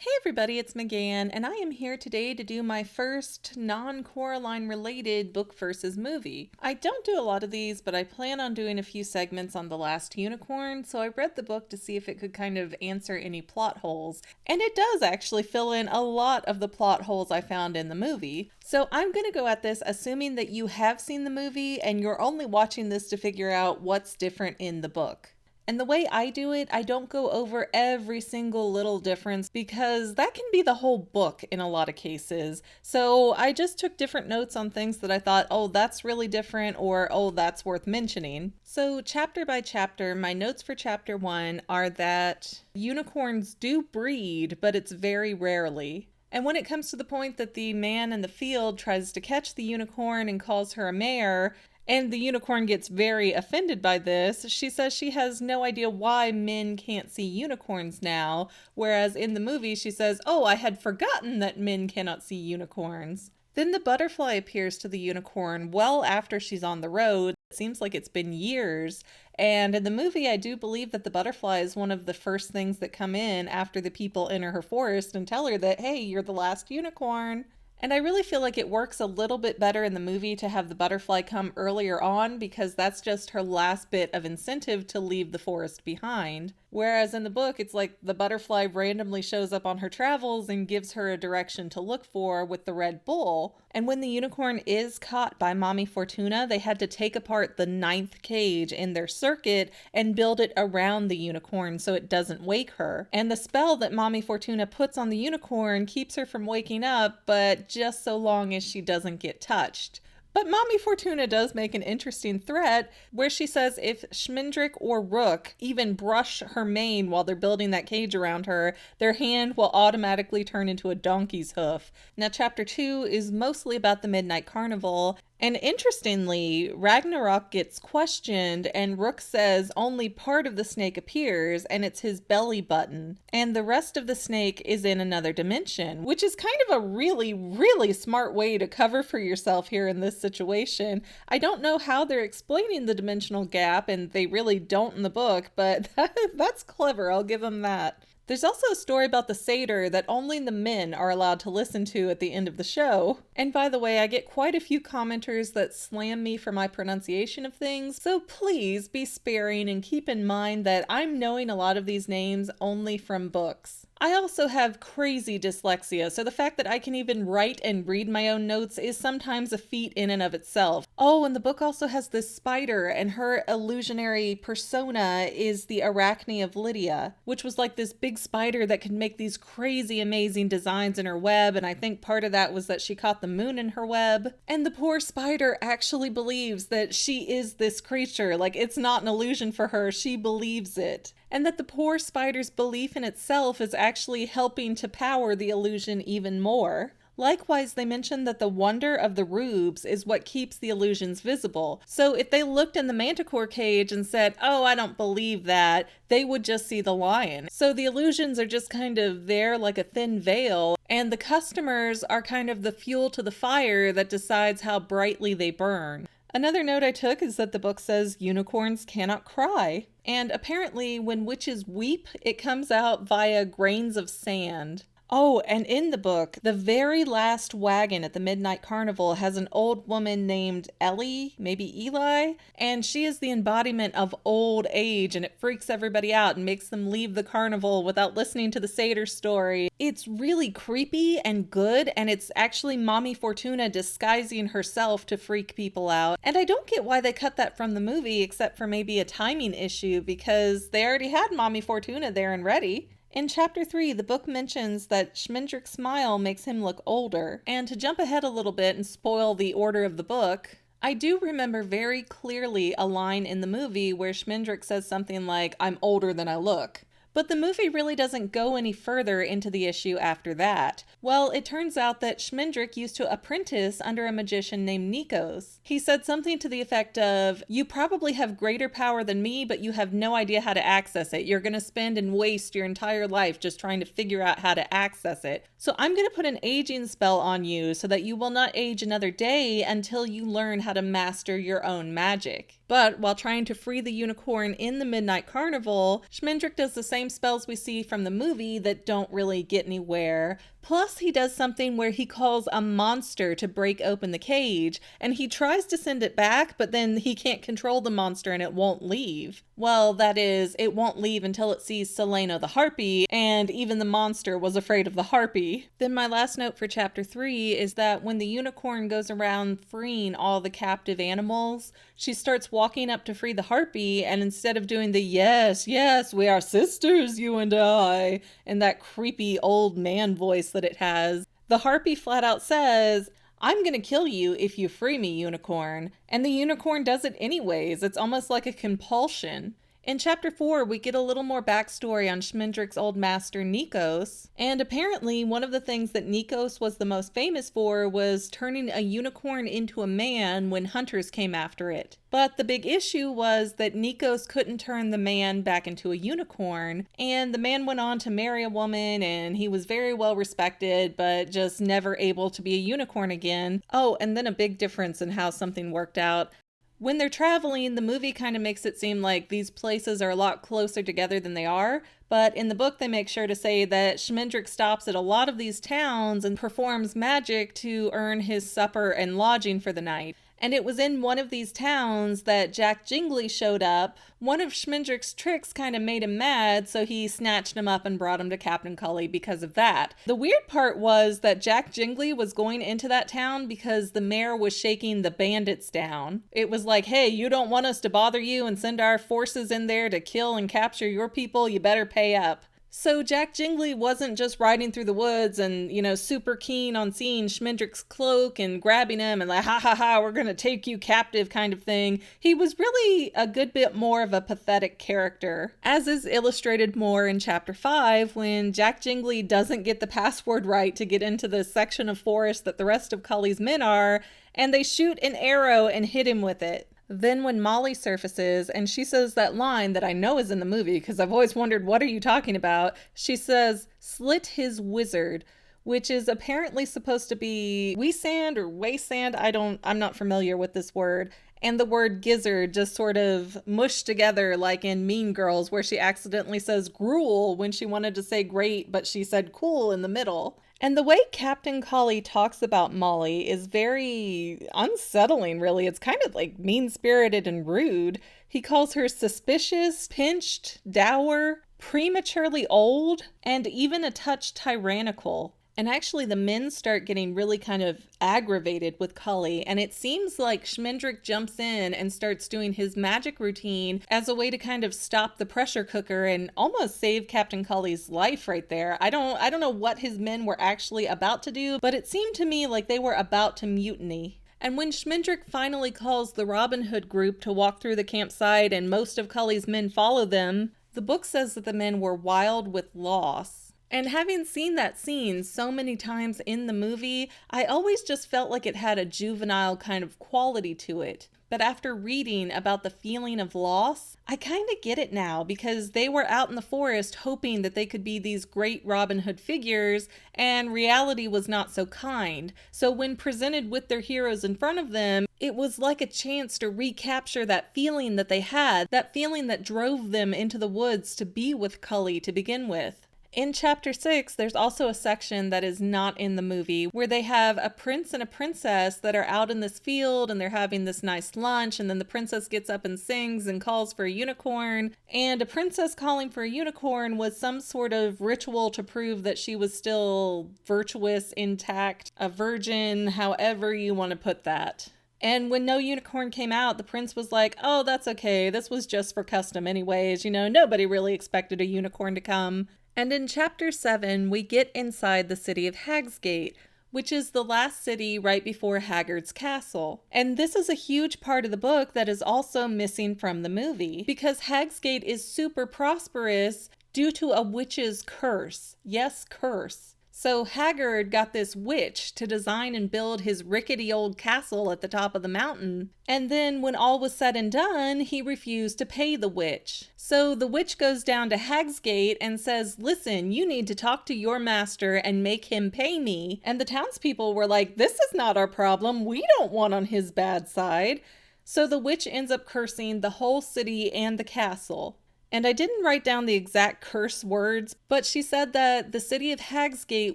Hey everybody, it's McGann, and I am here today to do my first non-Coraline related book versus movie. I don't do a lot of these, but I plan on doing a few segments on The Last Unicorn, so I read the book to see if it could kind of answer any plot holes. And it does actually fill in a lot of the plot holes I found in the movie. So I'm going to go at this assuming that you have seen the movie and you're only watching this to figure out what's different in the book. And the way I do it, I don't go over every single little difference because that can be the whole book in a lot of cases. So I just took different notes on things that I thought, oh, that's really different, or oh, that's worth mentioning. So, chapter by chapter, my notes for chapter 1 are that unicorns do breed, but it's very rarely. And when it comes to the point that the man in the field tries to catch the unicorn and calls her a mare, and the unicorn gets very offended by this, she says she has no idea why men can't see unicorns now, whereas in the movie she says, oh, I had forgotten that men cannot see unicorns. Then the butterfly appears to the unicorn well after she's on the road. It seems like it's been years. And in the movie, I do believe that the butterfly is one of the first things that come in after the people enter her forest and tell her that, hey, you're the last unicorn. And I really feel like it works a little bit better in the movie to have the butterfly come earlier on because that's just her last bit of incentive to leave the forest behind. Whereas in the book, it's like the butterfly randomly shows up on her travels and gives her a direction to look for with the red bull. And when the unicorn is caught by Mommy Fortuna, they had to take apart the 9th cage in their circuit and build it around the unicorn so it doesn't wake her. And the spell that Mommy Fortuna puts on the unicorn keeps her from waking up, but just so long as she doesn't get touched. But Mommy Fortuna does make an interesting threat where she says if Schmendrick or Rook even brush her mane while they're building that cage around her, their hand will automatically turn into a donkey's hoof. Now, chapter 2 is mostly about the Midnight Carnival. And interestingly, Ragnarok gets questioned, and Rook says only part of the snake appears, and it's his belly button. And the rest of the snake is in another dimension, which is kind of a really, really smart way to cover for yourself here in this situation. I don't know how they're explaining the dimensional gap, and they really don't in the book, but that's clever, I'll give them that. There's also a story about the satyr that only the men are allowed to listen to at the end of the show. And by the way, I get quite a few commenters that slam me for my pronunciation of things, so please be sparing and keep in mind that I'm knowing a lot of these names only from books. I also have crazy dyslexia, so the fact that I can even write and read my own notes is sometimes a feat in and of itself. Oh, and the book also has this spider, and her illusionary persona is the Arachne of Lydia, which was like this big spider that could make these crazy amazing designs in her web, and I think part of that was that she caught the moon in her web. And the poor spider actually believes that she is this creature, like it's not an illusion for her, she believes it. And that the poor spider's belief in itself is actually helping to power the illusion even more. Likewise, they mentioned that the wonder of the rubes is what keeps the illusions visible. So if they looked in the manticore cage and said, oh, I don't believe that, they would just see the lion. So the illusions are just kind of there like a thin veil, and the customers are kind of the fuel to the fire that decides how brightly they burn. Another note I took is that the book says unicorns cannot cry. And apparently when witches weep, it comes out via grains of sand. Oh, and in the book, the very last wagon at the Midnight Carnival has an old woman named Ellie, maybe Eli, and she is the embodiment of old age, and it freaks everybody out and makes them leave the carnival without listening to the satyr story. It's really creepy and good, and it's actually Mommy Fortuna disguising herself to freak people out. And I don't get why they cut that from the movie, except for maybe a timing issue, because they already had Mommy Fortuna there and ready. In chapter 3, the book mentions that Schmendrick's smile makes him look older. And to jump ahead a little bit and spoil the order of the book, I do remember very clearly a line in the movie where Schmendrick says something like, I'm older than I look. But the movie really doesn't go any further into the issue after that. Well, it turns out that Schmendrick used to apprentice under a magician named Nikos. He said something to the effect of, you probably have greater power than me, but you have no idea how to access it. You're going to spend and waste your entire life just trying to figure out how to access it. So I'm going to put an aging spell on you so that you will not age another day until you learn how to master your own magic. But while trying to free the unicorn in the Midnight Carnival, Schmendrick does the same spells we see from the movie that don't really get anywhere. Plus, he does something where he calls a monster to break open the cage, and he tries to send it back, but then he can't control the monster and it won't leave. Well, that is, it won't leave until it sees Celaeno the harpy, and even the monster was afraid of the harpy. Then my last note for chapter 3 is that when the unicorn goes around freeing all the captive animals, she starts walking up to free the harpy, and instead of doing the yes, yes, we are sisters, you and I, and that creepy old man voice that it has, the harpy flat out says, I'm gonna kill you if you free me, unicorn. And the unicorn does it anyways. It's almost like a compulsion. In chapter 4, we get a little more backstory on Schmendrick's old master, Nikos. And apparently, one of the things that Nikos was the most famous for was turning a unicorn into a man when hunters came after it. But the big issue was that Nikos couldn't turn the man back into a unicorn, and the man went on to marry a woman, and he was very well respected, but just never able to be a unicorn again. Oh, and then a big difference in how something worked out. When they're traveling, the movie kind of makes it seem like these places are a lot closer together than they are, but in the book they make sure to say that Schmendrick stops at a lot of these towns and performs magic to earn his supper and lodging for the night. And it was in one of these towns that Jack Jingley showed up. One of Schmendrick's tricks kind of made him mad, so he snatched him up and brought him to Captain Cully because of that. The weird part was that Jack Jingley was going into that town because the mayor was shaking the bandits down. It was like, hey, you don't want us to bother you and send our forces in there to kill and capture your people, you better pay up. So Jack Jingley wasn't just riding through the woods and, super keen on seeing Schmendrick's cloak and grabbing him and like, ha ha ha, we're going to take you captive kind of thing. He was really a good bit more of a pathetic character, as is illustrated more in chapter 5 when Jack Jingley doesn't get the password right to get into the section of forest that the rest of Cully's men are, and they shoot an arrow and hit him with it. Then when Molly surfaces and she says that line that I know is in the movie because I've always wondered, what are you talking about? She says, slit his wizard, which is apparently supposed to be weasand or waysand. I'm not familiar with this word. And the word gizzard just sort of mushed together like in Mean Girls where she accidentally says gruel when she wanted to say great, but she said cool in the middle. And the way Captain Cully talks about Molly is very unsettling, really. It's kind of like mean-spirited and rude. He calls her suspicious, pinched, dour, prematurely old, and even a touch tyrannical. And actually the men start getting really kind of aggravated with Cully, and it seems like Schmendrick jumps in and starts doing his magic routine as a way to kind of stop the pressure cooker and almost save Captain Cully's life right there. I don't know what his men were actually about to do, but it seemed to me like they were about to mutiny. And when Schmendrick finally calls the Robin Hood group to walk through the campsite and most of Cully's men follow them, the book says that the men were wild with loss. And having seen that scene so many times in the movie, I always just felt like it had a juvenile kind of quality to it. But after reading about the feeling of loss, I kind of get it now because they were out in the forest hoping that they could be these great Robin Hood figures, and reality was not so kind. So when presented with their heroes in front of them, it was like a chance to recapture that feeling that they had, that feeling that drove them into the woods to be with Cully to begin with. In chapter 6, there's also a section that is not in the movie where they have a prince and a princess that are out in this field and they're having this nice lunch, and then the princess gets up and sings and calls for a unicorn. And a princess calling for a unicorn was some sort of ritual to prove that she was still virtuous, intact, a virgin, however you want to put that. And when no unicorn came out, the prince was like, oh, that's okay. This was just for custom anyways. Nobody really expected a unicorn to come. And in chapter 7, we get inside the city of Hagsgate, which is the last city right before Haggard's castle. And this is a huge part of the book that is also missing from the movie, because Hagsgate is super prosperous due to a witch's curse. Yes, curse. So Haggard got this witch to design and build his rickety old castle at the top of the mountain. And then when all was said and done, he refused to pay the witch. So the witch goes down to Hagsgate and says, listen, you need to talk to your master and make him pay me. And the townspeople were like, this is not our problem. We don't want on his bad side. So the witch ends up cursing the whole city and the castle. And I didn't write down the exact curse words, but she said that the city of Hagsgate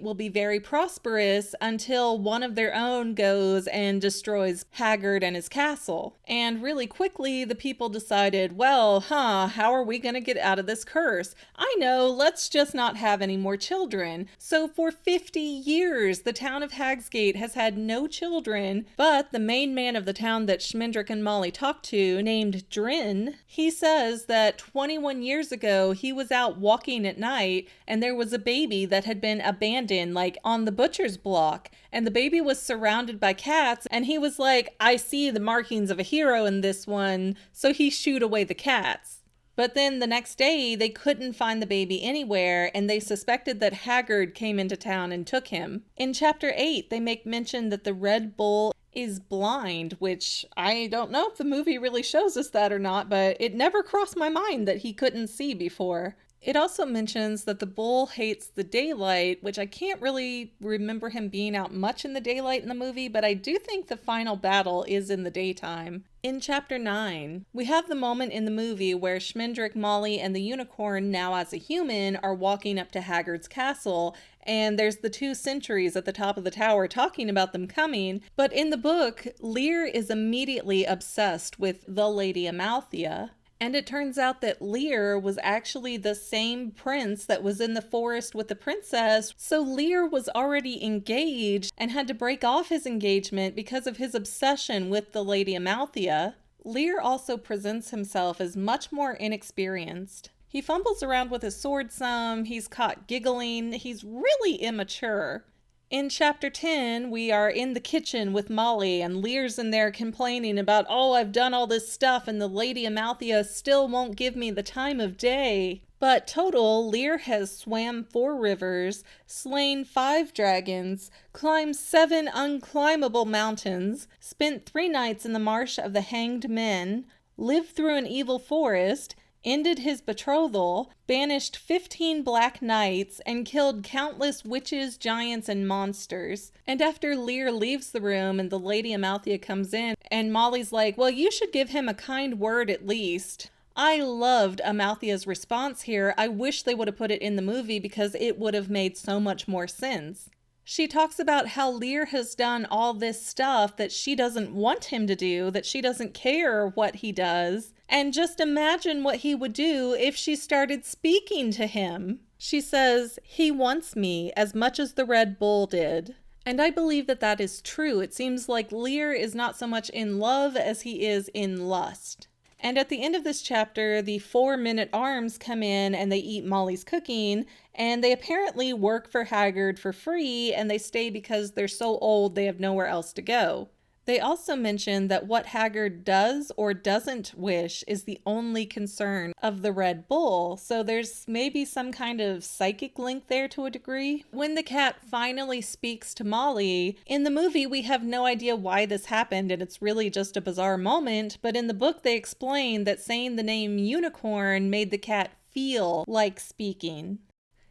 will be very prosperous until one of their own goes and destroys Haggard and his castle. And really quickly, the people decided, well, how are we going to get out of this curse? I know, let's just not have any more children. So for 50 years, the town of Hagsgate has had no children, but the main man of the town that Schmendrick and Molly talked to, named Drin, he says that 21 years ago, he was out walking at night and there was a baby that had been abandoned, like on the butcher's block. And the baby was surrounded by cats. And he was like, I see the markings of a hero in this one. So he shooed away the cats. But then the next day, they couldn't find the baby anywhere, and they suspected that Haggard came into town and took him. In chapter 8, they make mention that the Red Bull is blind, which I don't know if the movie really shows us that or not, but it never crossed my mind that he couldn't see before. It also mentions that the bull hates the daylight, which I can't really remember him being out much in the daylight in the movie, but I do think the final battle is in the daytime. In chapter 9, we have the moment in the movie where Schmendrick, Molly, and the unicorn, now as a human, are walking up to Haggard's castle, and there's the 2 sentries at the top of the tower talking about them coming. But in the book, Lear is immediately obsessed with the Lady Amalthea. And it turns out that Lear was actually the same prince that was in the forest with the princess. So Lear was already engaged and had to break off his engagement because of his obsession with the Lady Amalthea. Lear also presents himself as much more inexperienced. He fumbles around with his sword some, he's caught giggling, he's really immature. In chapter 10, we are in the kitchen with Molly, and Lear's in there complaining about, oh, I've done all this stuff and the Lady Amalthea still won't give me the time of day. But total, Lear has swam 4 rivers, slain 5 dragons, climbed 7 unclimbable mountains, spent 3 nights in the Marsh of the Hanged Men, lived through an evil forest, ended his betrothal, banished 15 black knights, and killed countless witches, giants, and monsters. And after Lear leaves the room and the Lady Amalthea comes in, and Molly's like, well, you should give him a kind word at least. I loved Amalthea's response here. I wish they would have put it in the movie because it would have made so much more sense. She talks about how Lear has done all this stuff that she doesn't want him to do, that she doesn't care what he does. And just imagine what he would do if she started speaking to him. She says, he wants me as much as the Red Bull did. And I believe that that is true. It seems like Lear is not so much in love as he is in lust. And at the end of this chapter, the 4 men-at-arms come in and they eat Molly's cooking, and they apparently work for Haggard for free, and they stay because they're so old they have nowhere else to go. They also mention that what Haggard does or doesn't wish is the only concern of the Red Bull, so there's maybe some kind of psychic link there to a degree. When the cat finally speaks to Molly, in the movie we have no idea why this happened and it's really just a bizarre moment, but in the book they explain that saying the name unicorn made the cat feel like speaking.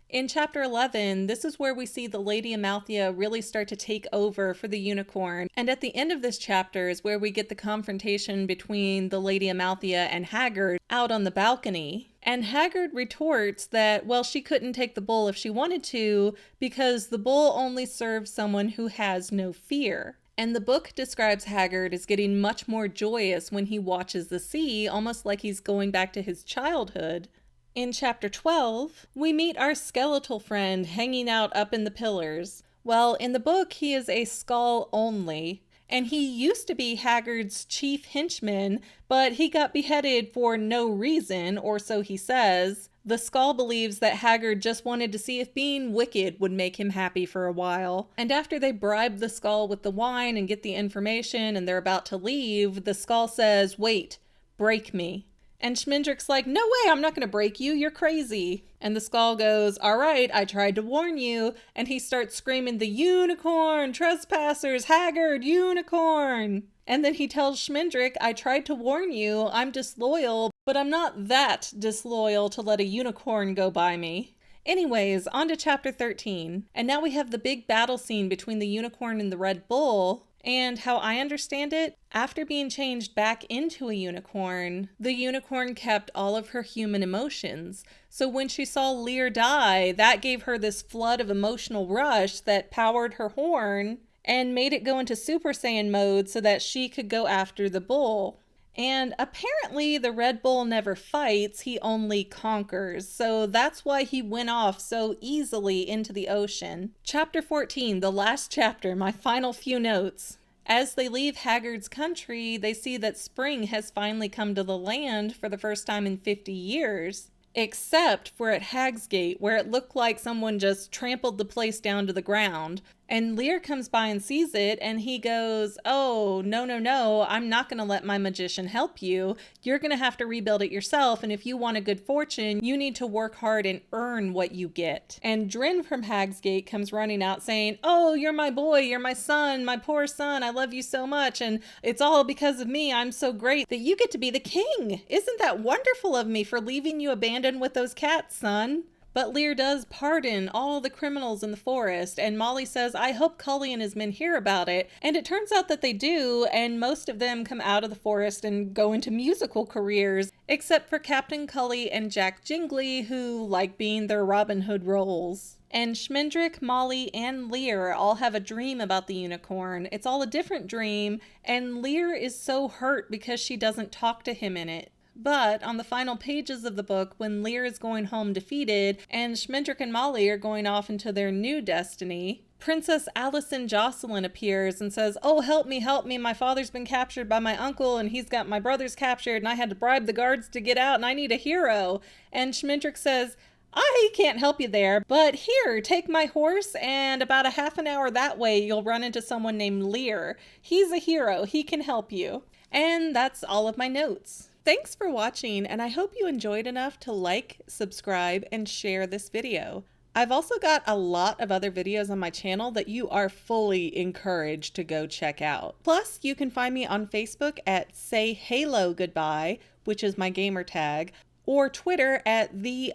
In chapter 11, this is where we see the Lady Amalthea really start to take over for the unicorn. And at the end of this chapter is where we get the confrontation between the Lady Amalthea and Haggard out on the balcony. And Haggard retorts that, well, she couldn't take the bull if she wanted to because the bull only serves someone who has no fear. And the book describes Haggard as getting much more joyous when he watches the sea, almost like he's going back to his childhood. In chapter 12, we meet our skeletal friend hanging out up in the pillars. Well, in the book, he is a skull only, and he used to be Haggard's chief henchman, but he got beheaded for no reason, or so he says. The skull believes that Haggard just wanted to see if being wicked would make him happy for a while. And after they bribe the skull with the wine and get the information and they're about to leave, the skull says, wait, break me. And Schmendrick's like, no way, I'm not going to break you, you're crazy. And the skull goes, all right, I tried to warn you. And he starts screaming, the unicorn, trespassers, Haggard, unicorn. And then he tells Schmendrick, I tried to warn you, I'm disloyal, but I'm not that disloyal to let a unicorn go by me. Anyways, on to chapter 13. And now we have the big battle scene between the unicorn and the Red Bull. And how I understand it, after being changed back into a unicorn, the unicorn kept all of her human emotions. So when she saw Lear die, that gave her this flood of emotional rush that powered her horn and made it go into Super Saiyan mode so that she could go after the bull. And apparently the Red Bull never fights, he only conquers. So that's why he went off so easily into the ocean. Chapter 14, the last chapter, my final few notes. As they leave Haggard's country, they see that spring has finally come to the land for the first time in 50 years. Except for at Hag's Gate, where it looked like someone just trampled the place down to the ground. And Lear comes by and sees it, and he goes, "Oh, no, I'm not going to let my magician help you. You're going to have to rebuild it yourself, and if you want a good fortune, you need to work hard and earn what you get." And Drin from Hag's Gate comes running out saying, "Oh, you're my boy, you're my son, my poor son, I love you so much, and it's all because of me. I'm so great that you get to be the king. Isn't that wonderful of me for leaving you abandoned with those cats, son?" But Lear does pardon all the criminals in the forest, and Molly says, "I hope Cully and his men hear about it." And it turns out that they do, and most of them come out of the forest and go into musical careers, except for Captain Cully and Jack Jingley, who like being their Robin Hood roles. And Schmendrick, Molly, and Lear all have a dream about the unicorn. It's all a different dream, and Lear is so hurt because she doesn't talk to him in it. But on the final pages of the book, when Lear is going home defeated and Schmendrick and Molly are going off into their new destiny, Princess Allison Jocelyn appears and says, "Oh, help me, my father's been captured by my uncle and he's got my brothers captured and I had to bribe the guards to get out and I need a hero." And Schmendrick says, "I can't help you there, but here, take my horse and about a half an hour that way you'll run into someone named Lear. He's a hero, he can help you." And that's all of my notes. Thanks for watching, and I hope you enjoyed enough to like, subscribe, and share this video. I've also got a lot of other videos on my channel that you are fully encouraged to go check out. Plus, you can find me on Facebook at Say Halo Goodbye, which is my gamer tag, or Twitter at _Fanily.